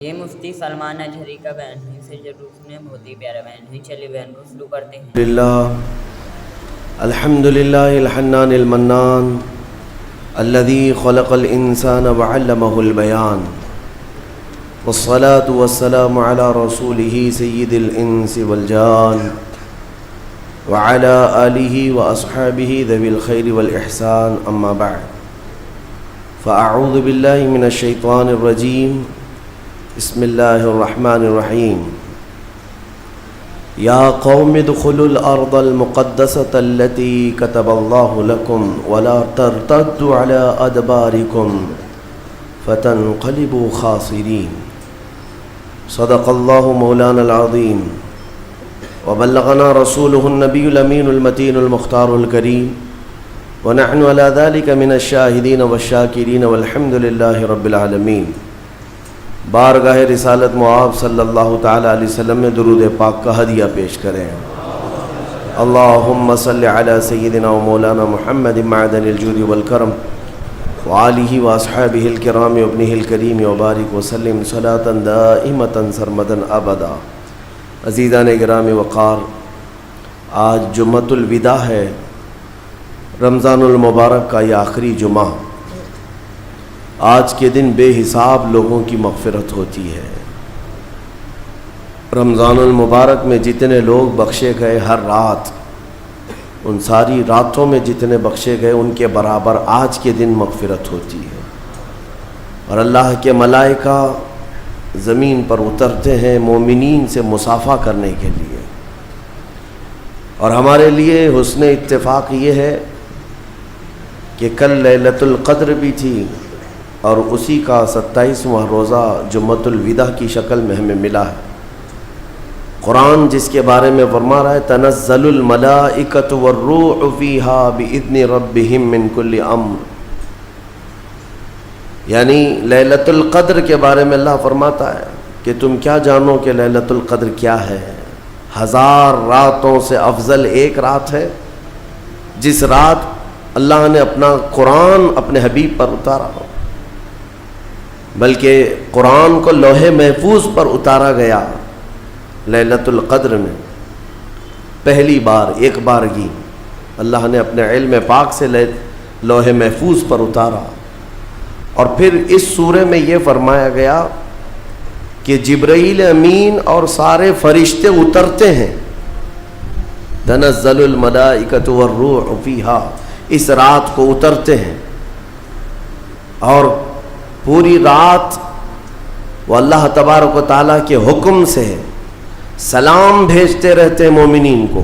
یہ مفتی سلمان اجہری کا بیان ہے، اسے ضرور سنیں، بہت ہی پیارا بیان ہے۔ چلیے بیان کو شروع کرتے ہیں۔ الحمد للہ الحنان المنان الذي خلق الانسان وعلمه البيان والصلاة والسلام على رسوله سيد الانس والجان وعلى آله واصحابه ذوي الخير والاحسان، اما بعد فاعوذ باللہ من الشیطان الرجیم، بسم اللہ الرحمن الرحیم۔ یا قوم ادخلوا الارض المقدسة التي كتب الله لكم ولا ترتدوا على ادباركم فتنقلبوا خاسرین۔ صدق اللہ مولانا العظیم وبلغنا رسوله النبی الامین المتین المختار الکریم ونحن على ذلك من الشاہدین والشاکرین والحمد للہ رب العالمین۔ بارگاہ رسالت معاب صلی اللہ تعالی علیہ وسلم میں درود پاک کا ہدیہ پیش کریں۔ اللہم صلی علی سیدنا و مولانا محمد معدن الجود والکرم وآلہ واصحابہ الکرام وابنہ الکریم وبارک وسلم صلاة دائمتا سرمدا ابدا۔ عزیزان گرام وقار، آج جمعۃ الوداع ہے، رمضان المبارک کا یہ آخری جمعہ۔ آج کے دن بے حساب لوگوں کی مغفرت ہوتی ہے۔ رمضان المبارک میں جتنے لوگ بخشے گئے ہر رات، ان ساری راتوں میں جتنے بخشے گئے ان کے برابر آج کے دن مغفرت ہوتی ہے۔ اور اللہ کے ملائکہ زمین پر اترتے ہیں مومنین سے مصافحہ کرنے کے لیے۔ اور ہمارے لیے حسن اتفاق یہ ہے کہ کل لیلۃ القدر بھی تھی اور اسی کا 27واں روزہ جمعۃ الوداع کی شکل میں ہمیں ملا ہے۔ قرآن جس کے بارے میں فرما رہا ہے تنزل الملائکۃ والروح فیہا بإذن ربہم من کل امر، یعنی لیلۃ القدر کے بارے میں اللہ فرماتا ہے کہ تم کیا جانو کہ لیلۃ القدر کیا ہے؟ 1000 راتوں سے افضل ایک رات ہے، جس رات اللہ نے اپنا قرآن اپنے حبیب پر اتارا، بلکہ قرآن کو لوح محفوظ پر اتارا گیا لیلۃ القدر میں پہلی بار، ایک بارگی اللہ نے اپنے علم پاک سے لوح محفوظ پر اتارا۔ اور پھر اس سورہ میں یہ فرمایا گیا کہ جبرائیل امین اور سارے فرشتے اترتے ہیں، تنزل الملائکۃ والروح فیہا، اس رات کو اترتے ہیں، اور پوری رات وہ اللہ تبارک و تعالیٰ کے حکم سے سلام بھیجتے رہتے ہیں مومنین کو۔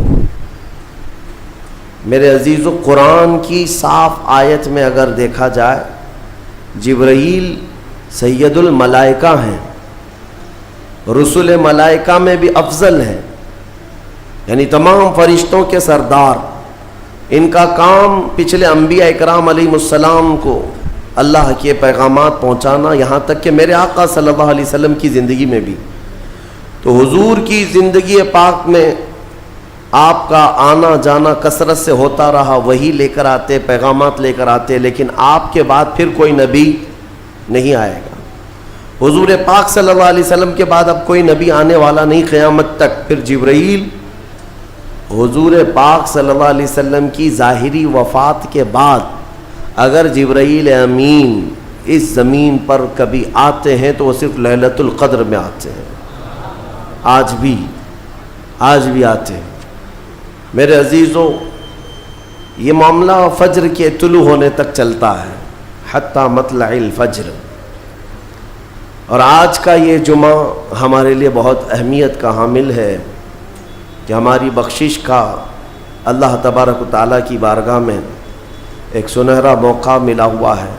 میرے عزیزو، قرآن کی صاف آیت میں اگر دیکھا جائے، جبرائیل سید الملائکہ ہیں، رسول ملائکہ میں بھی افضل ہیں، یعنی تمام فرشتوں کے سردار۔ ان کا کام پچھلے انبیاء اکرام علیہ السلام کو اللہ کے پیغامات پہنچانا، یہاں تک کہ میرے آقا صلی اللہ علیہ وسلم کی زندگی میں بھی۔ تو حضور کی زندگی پاک میں آپ کا آنا جانا کثرت سے ہوتا رہا، وہی لے کر آتے، پیغامات لے کر آتے، لیکن آپ کے بعد پھر کوئی نبی نہیں آئے گا۔ حضور پاک صلی اللہ علیہ وسلم کے بعد اب کوئی نبی آنے والا نہیں قیامت تک۔ پھر جبرائیل حضور پاک صلی اللہ علیہ وسلم کی ظاہری وفات کے بعد اگر جبرائیل امین اس زمین پر کبھی آتے ہیں تو وہ صرف لیلۃ القدر میں آتے ہیں۔ آج بھی آتے ہیں۔ میرے عزیزو، یہ معاملہ فجر کے طلوع ہونے تک چلتا ہے، حتی مطلع الفجر۔ اور آج کا یہ جمعہ ہمارے لیے بہت اہمیت کا حامل ہے کہ ہماری بخشش کا اللہ تبارک و تعالیٰ کی بارگاہ میں ایک سنہرا موقع ملا ہوا ہے۔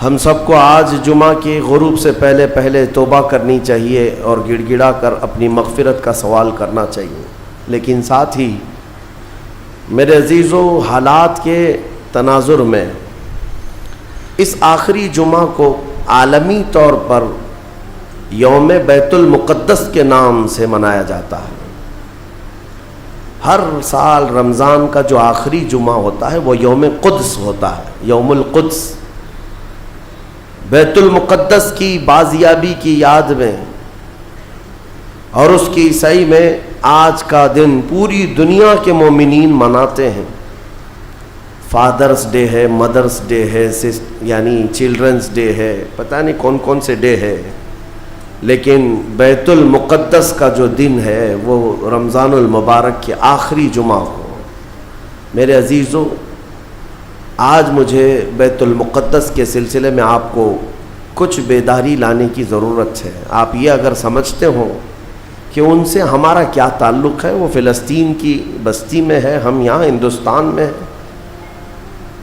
ہم سب کو آج جمعہ کی غروب سے پہلے توبہ کرنی چاہیے اور گڑ گڑا کر اپنی مغفرت کا سوال کرنا چاہیے، لیکن ساتھ ہی میرے عزیزو، حالات کے تناظر میں اس آخری جمعہ کو عالمی طور پر یوم بیت المقدس کے نام سے منایا جاتا ہے۔ ہر سال رمضان کا جو آخری جمعہ ہوتا ہے وہ یوم قدس ہوتا ہے، یوم القدس۔ بیت المقدس کی بازیابی کی یاد میں اور اس کی عیسائی میں آج کا دن پوری دنیا کے مومنین مناتے ہیں. فادرز ڈے ہے, مدرز ڈے ہے, یعنی چلڈرنز ڈے ہے, پتہ نہیں کون کون سے ڈے ہے, لیکن بیت المقدس کا جو دن ہے وہ رمضان المبارک کے آخری جمعہ کو. میرے عزیزوں, آج مجھے بیت المقدس کے سلسلے میں آپ کو کچھ بیداری لانے کی ضرورت ہے. آپ یہ اگر سمجھتے ہو کہ ان سے ہمارا کیا تعلق ہے, وہ فلسطین کی بستی میں ہے, ہم یہاں ہندوستان میں ہیں.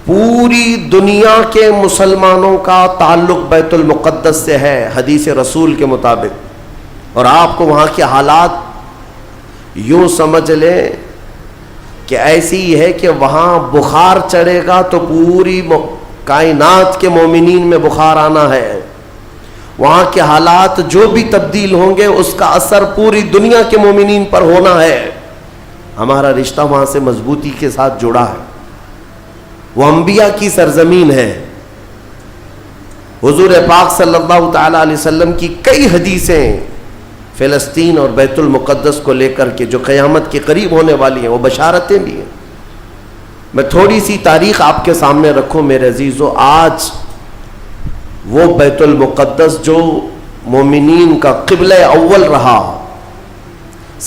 پوری دنیا کے مسلمانوں کا تعلق بیت المقدس سے ہے حدیث رسول کے مطابق, اور آپ کو وہاں کے حالات یوں سمجھ لیں کہ ایسی ہے کہ وہاں بخار چڑھے گا تو پوری کائنات کے مومنین میں بخار آنا ہے. وہاں کے حالات جو بھی تبدیل ہوں گے اس کا اثر پوری دنیا کے مومنین پر ہونا ہے. ہمارا رشتہ وہاں سے مضبوطی کے ساتھ جڑا ہے. وہ انبیاء کی سرزمین ہے. حضور پاک صلی اللہ تعالی علیہ وسلم کی کئی حدیثیں فلسطین اور بیت المقدس کو لے کر کے جو قیامت کے قریب ہونے والی ہیں, وہ بشارتیں بھی ہیں. میں تھوڑی سی تاریخ آپ کے سامنے رکھوں میرے عزیزو. آج وہ بیت المقدس جو مومنین کا قبلہ اول رہا,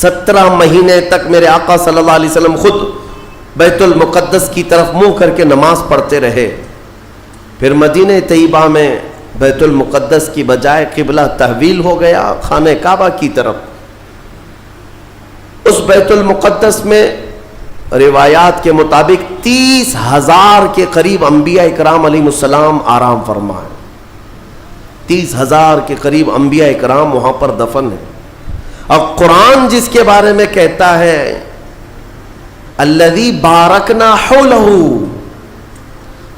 17 مہینے تک میرے آقا صلی اللہ علیہ وسلم خود بیت المقدس کی طرف منہ کر کے نماز پڑھتے رہے. پھر مدینہ طیبہ میں بیت المقدس کی بجائے قبلہ تحویل ہو گیا خانہ کعبہ کی طرف. اس بیت المقدس میں روایات کے مطابق 30,000 کے قریب انبیاء اکرام علیہ السلام آرام فرما ہے. 30,000 کے قریب انبیاء اکرام وہاں پر دفن ہیں. اور قرآن جس کے بارے میں کہتا ہے الذی بارکنا حولہ,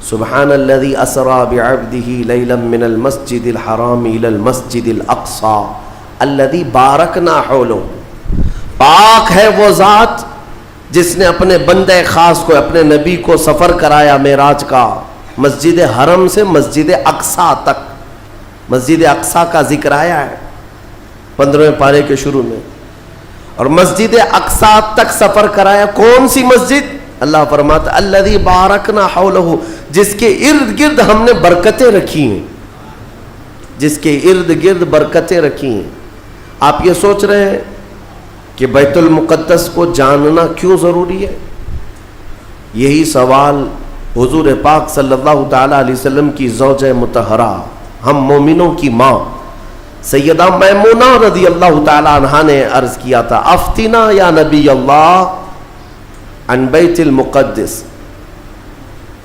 سبحان الذی اسری بعبدہ لیلا من المسجد الحرام الی المسجد الاقصی الذی بارکنا حولہ. پاک ہے وہ ذات جس نے اپنے بندے خاص کو, اپنے نبی کو سفر کرایا معراج کا, مسجد حرم سے مسجد اقصی تک. مسجد اقصی کا ذکر آیا ہے 15ویں پارے کے شروع میں, اور مسجد اقصی تک سفر کرایا. کون سی مسجد؟ اللہ فرماتا الذی بارکنا حولہ, جس کے ارد گرد ہم نے برکتیں رکھی ہیں, جس کے ارد گرد برکتیں رکھی ہیں. آپ یہ سوچ رہے ہیں کہ بیت المقدس کو جاننا کیوں ضروری ہے؟ یہی سوال حضور پاک صلی اللہ تعالی علیہ وسلم کی زوجہ مطہرہ, ہم مومنوں کی ماں سیدہ میمونہ رضی اللہ تعالی عنہا نے عرض کیا تھا, افتنا یا نبی اللہ عن بیت المقدس,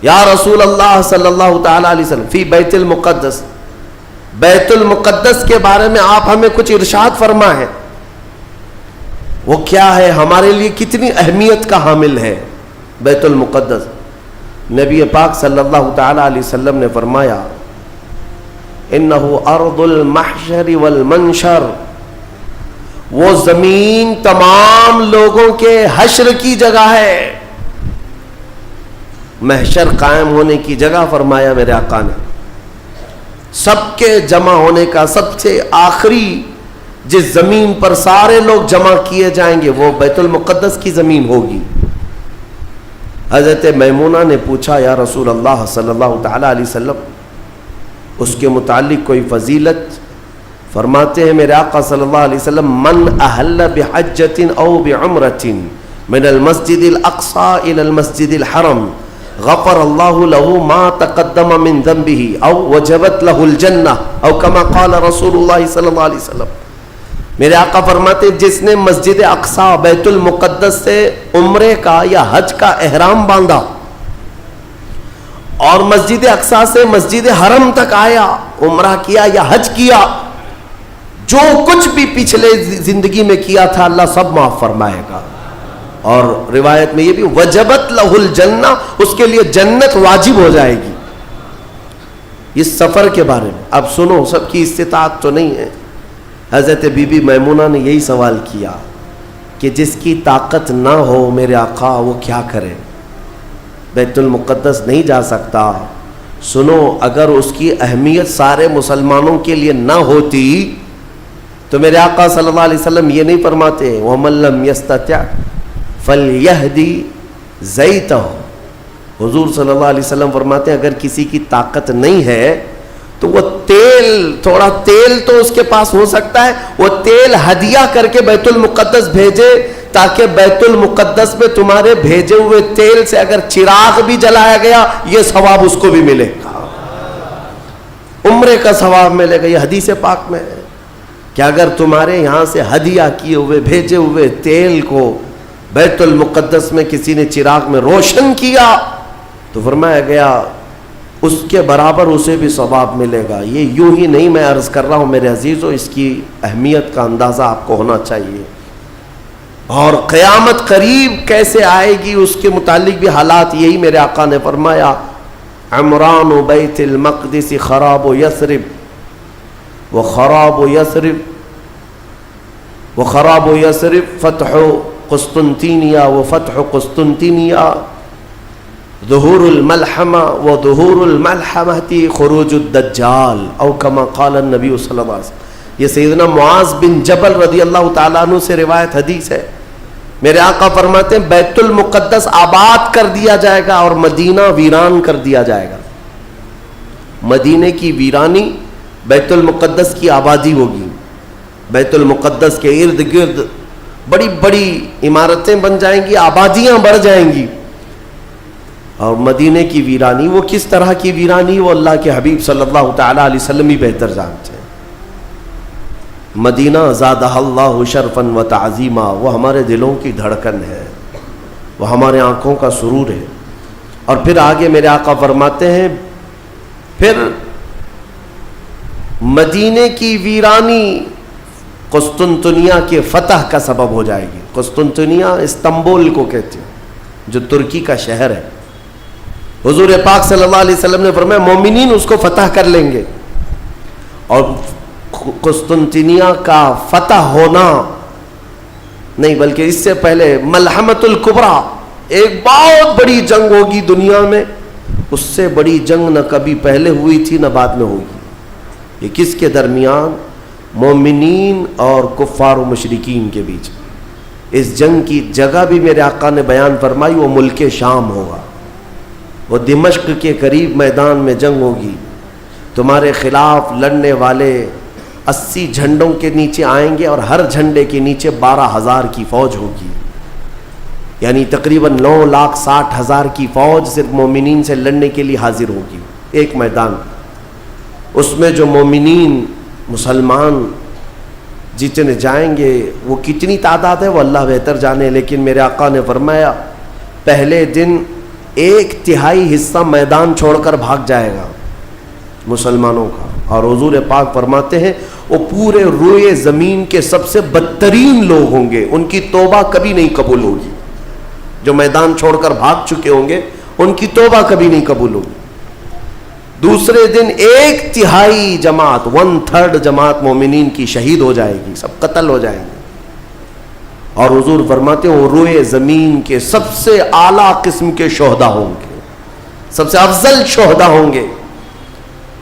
یا رسول اللہ صلی اللہ تعالی علیہ وسلم فی بیت المقدس, بیت المقدس کے بارے میں آپ ہمیں کچھ ارشاد فرمائیں. وہ کیا ہے, ہمارے لیے کتنی اہمیت کا حامل ہے بیت المقدس؟ نبی پاک صلی اللہ تعالی علیہ وسلم نے فرمایا انہو ارض المحشر والمنشر, وہ زمین تمام لوگوں کے حشر کی جگہ ہے. محشر قائم ہونے کی جگہ فرمایا میرے آقا نے. سب کے جمع ہونے کا سب سے آخری جس زمین پر سارے لوگ جمع کیے جائیں گے وہ بیت المقدس کی زمین ہوگی. حضرت میمونہ نے پوچھا یا رسول اللہ صلی اللہ تعالی علیہ وسلم اس کے متعلق کوئی فضیلت؟ فرماتے ہیں میرے آقا صلی اللہ علیہ وسلم من احل بحجۃ او بعمرۃ من المسجد الاقصی الى المسجد الحرم غفر اللہ له ما تقدم من ذنبه او وجبت له الجنہ او كما قال رسول اللہ صلی اللہ علیہ وسلم. میرے آقا فرماتے ہیں جس نے مسجد اقصی بیت المقدس سے عمرے کا یا حج کا احرام باندھا اور مسجد اقصی سے مسجد حرم تک آیا, عمرہ کیا یا حج کیا, جو کچھ بھی پچھلے زندگی میں کیا تھا اللہ سب معاف فرمائے گا. اور روایت میں یہ بھی وجبت لہ الجنہ, اس کے لیے جنت واجب ہو جائے گی. اس سفر کے بارے میں اب سنو, سب کی استطاعت تو نہیں ہے. حضرت بی بی میمونہ نے یہی سوال کیا کہ جس کی طاقت نہ ہو میرے آقا وہ کیا کرے, بیت المقدس نہیں جا سکتا, سنو اگر اس کی اہمیت سارے مسلمانوں کے لیے نہ ہوتی تو میرے آقا صلی اللہ علیہ وسلم یہ نہیں فرماتے وَمَن لَّمْ يَسْتَطِعْ فَلْيَهْدِ زَيْتَهُ. حضور صلی اللہ علیہ وسلم فرماتے ہیں اگر کسی کی طاقت نہیں ہے تو وہ تھوڑا تیل تو اس کے پاس ہو سکتا ہے، وہ تیل ہدیہ کر کے بیت المقدس بھیجے تاکہ بیت المقدس میں تمہارے بھیجے ہوئے تیل سے اگر چراغ بھی جلایا گیا یہ ثواب اس کو بھی ملے گا، عمرے کا ثواب ملے گا. یہ حدیث پاک میں ہے کہ اگر تمہارے یہاں سے ہدیہ کیے ہوئے بھیجے ہوئے تیل کو بیت المقدس میں کسی نے چراغ میں روشن کیا تو فرمایا گیا اس کے برابر اسے بھی ثواب ملے گا. یہ یوں ہی نہیں میں عرض کر رہا ہوں میرے عزیزو، اس کی اہمیت کا اندازہ آپ کو ہونا چاہیے. اور قیامت قریب کیسے آئے گی اس کے متعلق بھی حالات یہی میرے آقا نے فرمایا عمران بیت المقدس خراب یثرب وخراب یثرب فتح قسطنطینیہ وفتح قسطنطینیہ ظہور الملحمہ وظہور الملحمہ خروج الدجال او کما قال النبی صلی اللہ علیہ وسلم. یہ سیدنا معاذ بن جبل رضی اللہ تعالیٰ عنہ سے روایت حدیث ہے. میرے آقا فرماتے ہیں بیت المقدس آباد کر دیا جائے گا اور مدینہ ویران کر دیا جائے گا. مدینے کی ویرانی بیت المقدس کی آبادی ہوگی. بیت المقدس کے ارد گرد بڑی بڑی عمارتیں بن جائیں گی، آبادیاں بڑھ جائیں گی. اور مدینے کی ویرانی وہ کس طرح کی ویرانی وہ اللہ کے حبیب صلی اللہ تعالیٰ علیہ وسلم ہی بہتر جانتے ہیں. مدینہ زادہ اللہ شرفا و تعظیما، وہ ہمارے دلوں کی دھڑکن ہے، وہ ہمارے آنکھوں کا سرور ہے. اور پھر آگے میرے آقا فرماتے ہیں پھر مدینے کی ویرانی قسطنطنیہ کے فتح کا سبب ہو جائے گی. قسطنطنیہ استنبول کو کہتے ہیں جو ترکی کا شہر ہے. حضور پاک صلی اللہ علیہ وسلم نے فرمایا مومنین اس کو فتح کر لیں گے. اور قسطنطنیہ کا فتح ہونا نہیں بلکہ اس سے پہلے ملحمۃ الکبریٰ ایک بہت بڑی جنگ ہوگی دنیا میں. اس سے بڑی جنگ نہ کبھی پہلے ہوئی تھی نہ بعد میں ہوگی. یہ کس کے درمیان؟ مومنین اور کفار و مشرکین کے بیچ. اس جنگ کی جگہ بھی میرے آقا نے بیان فرمائی، وہ ملک شام ہوگا، وہ دمشق کے قریب میدان میں جنگ ہوگی. تمہارے خلاف لڑنے والے 80 جھنڈوں کے نیچے آئیں گے اور ہر جھنڈے کے نیچے 12,000 کی فوج ہوگی، یعنی تقریباً 9,60,000 کی فوج صرف مومنین سے لڑنے کے لیے حاضر ہوگی ایک میدان. اس میں جو مومنین مسلمان جتنے جائیں گے وہ کتنی تعداد ہے وہ اللہ بہتر جانے، لیکن میرے آقا نے فرمایا پہلے دن 1/3 حصہ میدان چھوڑ کر بھاگ جائے گا مسلمانوں کا. اور حضور پاک فرماتے ہیں وہ پورے روئے زمین کے سب سے بدترین لوگ ہوں گے، ان کی توبہ کبھی نہیں قبول ہوگی. جو میدان چھوڑ کر بھاگ چکے ہوں گے ان کی توبہ کبھی نہیں قبول ہوگی. دوسرے دن 1/3 جماعت 1/3 جماعت مومنین کی شہید ہو جائے گی، سب قتل ہو جائیں گے. اور حضور فرماتے ہیں وہ روئے زمین کے سب سے اعلیٰ قسم کے شہداء ہوں گے، سب سے افضل شہداء ہوں گے.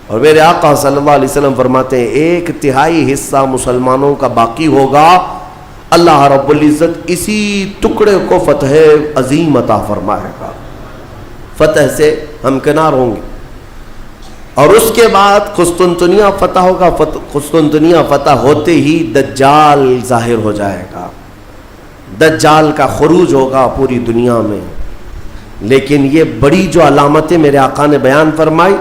اور میرے آقا صلی اللہ علیہ وسلم فرماتے ہیں 1/3 حصہ مسلمانوں کا باقی ہوگا. اللہ رب العزت اسی ٹکڑے کو فتح عظیم عطا فرمائے گا، فتح سے ہمکنار ہوں گے. اور اس کے بعد قسطنطنیہ فتح ہوگا. قسطنطنیہ فتح ہوتے ہی دجال ظاہر ہو جائے گا، دجال کا خروج ہوگا پوری دنیا میں. لیکن یہ بڑی جو علامتیں میرے آقا نے بیان فرمائی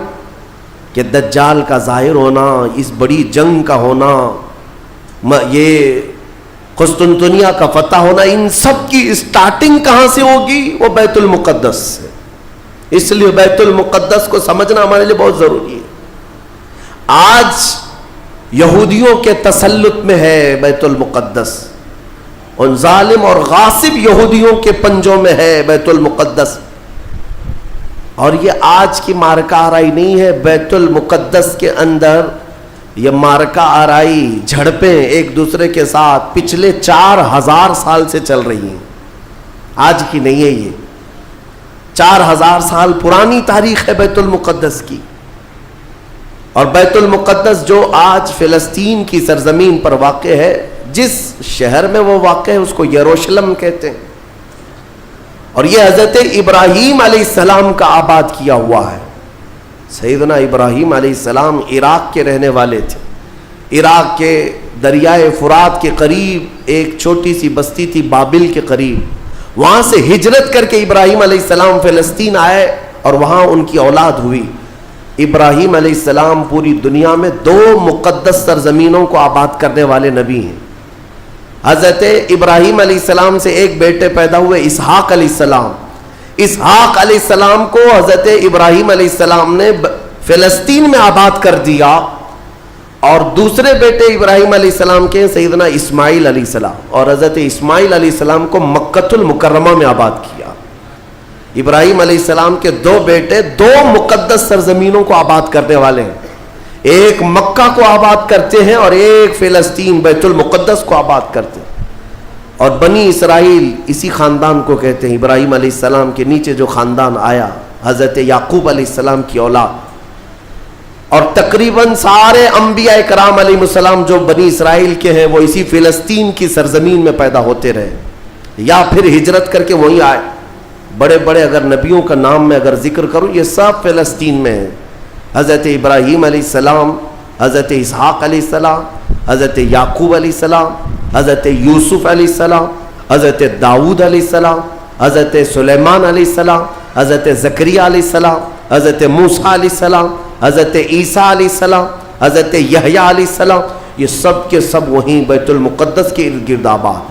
کہ دجال کا ظاہر ہونا، اس بڑی جنگ کا ہونا، یہ قسطنطنیہ کا فتح ہونا، ان سب کی اسٹارٹنگ کہاں سے ہوگی؟ وہ بیت المقدس سے. اس لیے بیت المقدس کو سمجھنا ہمارے لیے بہت ضروری ہے. آج یہودیوں کے تسلط میں ہے بیت المقدس، ان ظالم اور غاصب یہودیوں کے پنجوں میں ہے بیت المقدس. اور یہ آج کی مارکہ آرائی نہیں ہے. بیت المقدس کے اندر یہ مارکہ آرائی، جھڑپیں ایک دوسرے کے ساتھ پچھلے 4000 سال سے چل رہی ہیں، آج کی نہیں ہے. یہ 4000 سال پرانی تاریخ ہے بیت المقدس کی. اور بیت المقدس جو آج فلسطین کی سرزمین پر واقع ہے، جس شہر میں وہ واقع ہے اس کو یروشلم کہتے ہیں. اور یہ حضرت ابراہیم علیہ السلام کا آباد کیا ہوا ہے. سیدنا ابراہیم علیہ السلام عراق کے رہنے والے تھے. عراق کے دریائے فرات کے قریب ایک چھوٹی سی بستی تھی بابل کے قریب. وہاں سے ہجرت کر کے ابراہیم علیہ السلام فلسطین آئے اور وہاں ان کی اولاد ہوئی. ابراہیم علیہ السلام پوری دنیا میں 2 مقدس سرزمینوں کو آباد کرنے والے نبی ہیں. حضرت ابراہیم علیہ السلام سے ایک بیٹے پیدا ہوئے اسحاق علیہ السلام. اسحاق علیہ السلام کو حضرت ابراہیم علیہ السلام نے فلسطین میں آباد کر دیا. اور دوسرے بیٹے ابراہیم علیہ السلام کے سیدنا اسماعیل علیہ السلام، اور حضرت اسماعیل علیہ السلام کو مکۃ المکرمہ میں آباد کیا. ابراہیم علیہ السلام کے 2 بیٹے 2 مقدس سرزمینوں کو آباد کرنے والے ہیں. ایک مکہ کو آباد کرتے ہیں اور ایک فلسطین بیت المقدس کو آباد کرتے ہیں. اور بنی اسرائیل اسی خاندان کو کہتے ہیں. ابراہیم علیہ السلام کے نیچے جو خاندان آیا حضرت یعقوب علیہ السلام کی اولاد، اور تقریباً سارے انبیاء کرام علیہ السلام جو بنی اسرائیل کے ہیں وہ اسی فلسطین کی سرزمین میں پیدا ہوتے رہے یا پھر ہجرت کر کے وہیں آئے. بڑے بڑے اگر نبیوں کا نام میں اگر ذکر کروں یہ سب فلسطین میں ہیں. حضرت ابراہیم علیہ السلام، حضرت اسحاق علیہ السلام، حضرت یعقوب علیہ السلام، حضرت یوسف علیہ السلام، حضرت داؤد علیہ السلام، حضرت سلیمان علیہ السلام، حضرت زکریہ علیہ السلام، حضرت موسیٰ علیہ السلام، حضرت عیسیٰ علیہ السلام، حضرت یحییٰ علیہ السلام، یہ سب کے سب وہیں بیت المقدس کے ارد گرد آباد.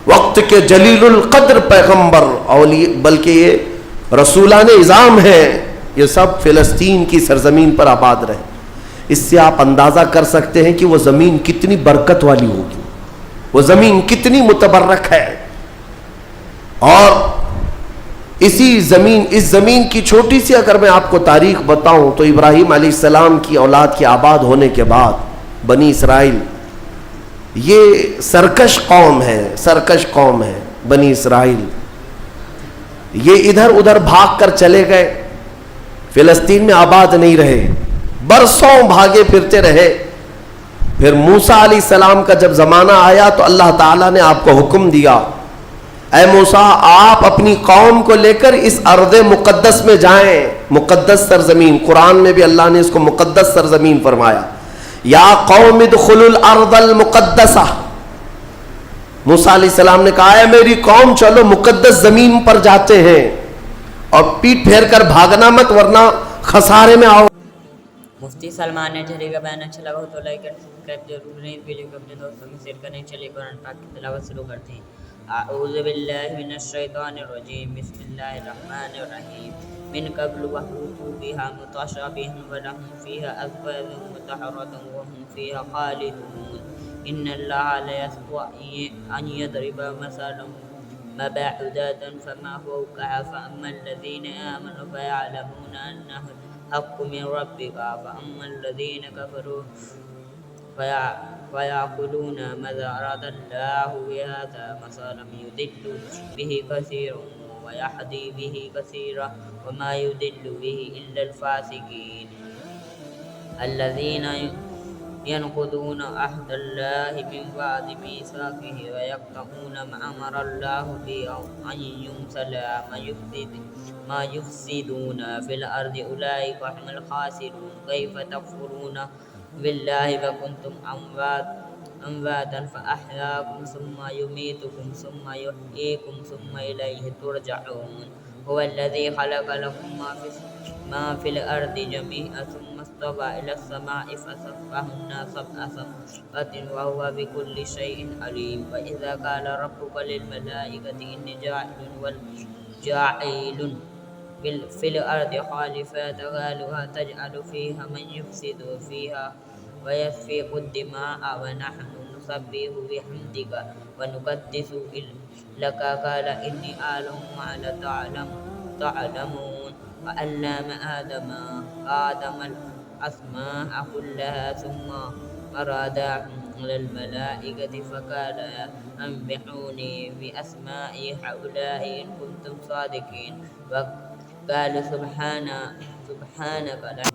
وقت کے جلیل القدر پیغمبر بلکہ یہ رسولان اعظام ہیں، یہ سب فلسطین کی سرزمین پر آباد رہے. اس سے آپ اندازہ کر سکتے ہیں کہ وہ زمین کتنی برکت والی ہوگی، وہ زمین کتنی متبرک ہے. اور اس زمین کی چھوٹی سی اگر میں آپ کو تاریخ بتاؤں تو ابراہیم علیہ السلام کی اولاد کے آباد ہونے کے بعد بنی اسرائیل یہ سرکش قوم ہے بنی اسرائیل. یہ ادھر ادھر بھاگ کر چلے گئے، فلسطین میں آباد نہیں رہے، برسوں بھاگے پھرتے رہے. پھر موسیٰ علیہ السلام کا جب زمانہ آیا تو اللہ تعالیٰ نے آپ کو حکم دیا، اے موسیٰ آپ اپنی قوم کو لے کر اس ارض مقدس میں جائیں. مقدس سرزمین، قرآن میں بھی اللہ نے اس کو مقدس سرزمین فرمایا. یا قوم ادخلوا الارض المقدسہ. موسیٰ علیہ السلام نے کہا ہے میری قوم چلو مقدس زمین پر جاتے ہیں، اور پیٹ پھیر کر بھاگنا مت ورنہ خسارے میں آؤ. مفتی سلمان جھری کا بیان اچھا لگا ہو تو لائک کریں، سبسکرائب ضرور کریں، اس ویڈیو کو اپنے دوستوں میں شیئر کریں. چلیے قرآن پاک کی تلاوت شروع کرتے ہیں. اعوذ باللہ من الشیطان الرجیم، بسم اللہ الرحمن الرحیم. من قبل وحوثوا بها متشابها ولهم فيها أزواج مطهرة وهم فيها خالدون. إن الله لا يستطيع أن يضرب مثلا ما بعوضة فما فوقها فأما الذين آمنوا فيعلمون أنه الحق من ربك فأما الذين كفروا فيقولون ماذا أراد الله بهذا مثلا يضل به كثيرا ويهدي به كثيرا وما يضل به إلا الفاسقين الذين ينقضون عهد الله من بعد ميثاقه ويقطعون ما أمر الله به أن يرسل ما يفسدون في الأرض أولئك هم الخاسرون. كيف تكفرون بالله وكنتم أمواتا فأحياكم ثم يميتكم ثم يحييكم ثم إليه ترجعون. هو الذي خلق لكم ما في الأرض جميعا ثم استوى إلى السماء فسواهن سبع سماوات وهو بكل شيء عليم. وإذا قال ربك للملائكة إني جاعل في الأرض خليفة قالوا تجعل فيها من يفسد فيها ويسفك الدماء ونحن نسبح بحمدك ونقدس لك قال إني أعلم ما لا تعلمون. وعلم آدم الأسماء كلها أراد على الملائكة فقال أنبئوني بأسماء هؤلاء إن كنتم صادقين. وقالوا سبحانك لا